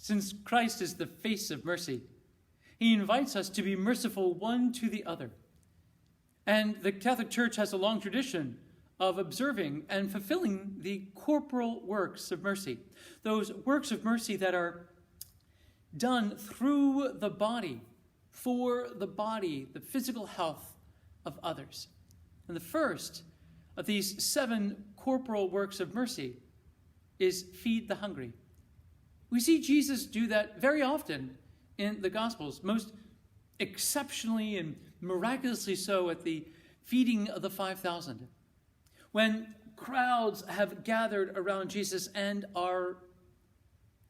Since Christ is the face of mercy, he invites us to be merciful one to the other. And the Catholic Church has a long tradition of observing and fulfilling the corporal works of mercy, those works of mercy that are done through the body, for the body, the physical health of others. And the first of these 7 corporal works of mercy is feed the hungry. We see Jesus do that very often in the Gospels, most exceptionally and miraculously so at the feeding of the 5,000. When crowds have gathered around Jesus and are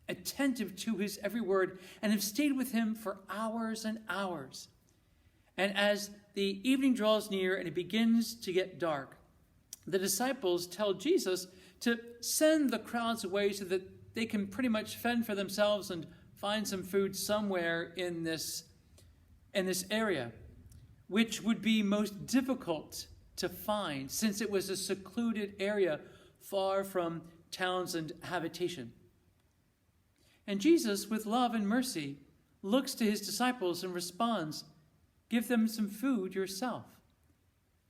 attentive to his every word and have stayed with him for hours and hours. And as the evening draws near and it begins to get dark, the disciples tell Jesus to send the crowds away so that they can pretty much fend for themselves and find some food somewhere in this area, which would be most difficult to find since it was a secluded area far from towns and habitation. And Jesus, with love and mercy, looks to his disciples and responds, "Give them some food yourself,"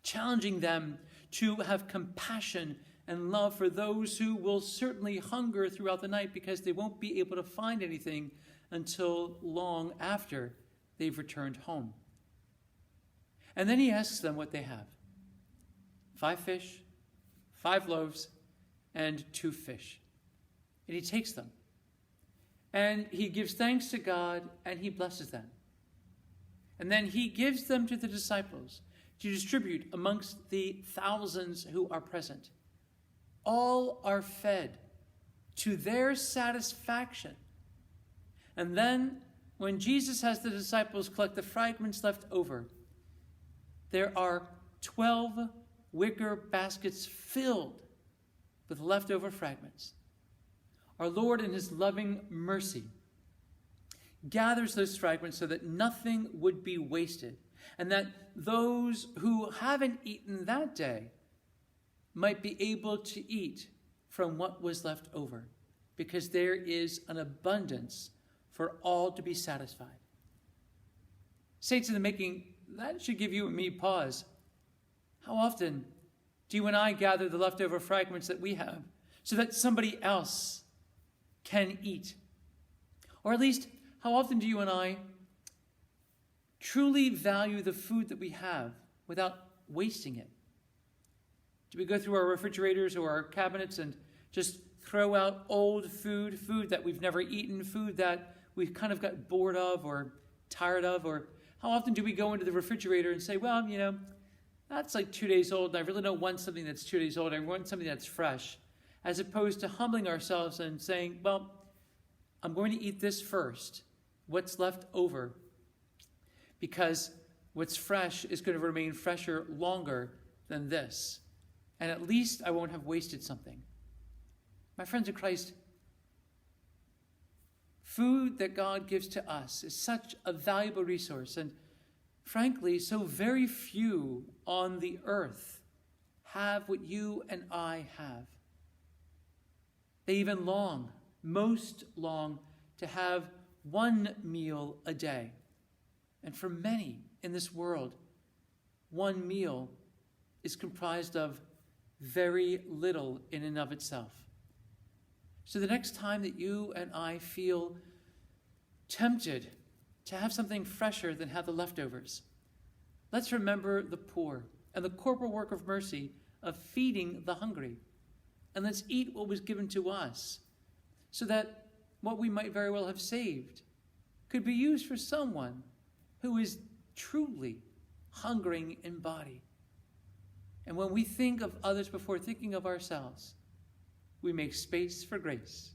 challenging them to have compassion and love for those who will certainly hunger throughout the night because they won't be able to find anything until long after they've returned home. And then he asks them what they have. 5 fish, 5 loaves, and 2 fish. And he takes them. And he gives thanks to God, and he blesses them. And then he gives them to the disciples to distribute amongst the thousands who are present. All are fed to their satisfaction. And then, when Jesus has the disciples collect the fragments left over, there are 12 wicker baskets filled with leftover fragments. Our Lord, in his loving mercy, gathers those fragments so that nothing would be wasted, and that those who haven't eaten that day might be able to eat from what was left over, because there is an abundance for all to be satisfied. Saints in the making, that should give you and me pause. How often do you and I gather the leftover fragments that we have so that somebody else can eat? Or at least, how often do you and I truly value the food that we have without wasting it? Do we go through our refrigerators or our cabinets and just throw out old food that we've never eaten, food that we've kind of got bored of or tired of? Or how often do we go into the refrigerator and say, well, that's like 2 days old, and I really don't want something that's 2 days old. I want something that's fresh, as opposed to humbling ourselves and saying, well, I'm going to eat this first, what's left over, because what's fresh is going to remain fresher longer than this. And at least I won't have wasted something. My friends in Christ, food that God gives to us is such a valuable resource, and frankly, so very few on the earth have what you and I have. They even most long, to have one meal a day. And for many in this world, one meal is comprised of very little in and of itself. So the next time that you and I feel tempted to have something fresher than have the leftovers, let's remember the poor and the corporal work of mercy of feeding the hungry. And let's eat what was given to us, so that what we might very well have saved could be used for someone who is truly hungering in body. And when we think of others before thinking of ourselves, we make space for grace.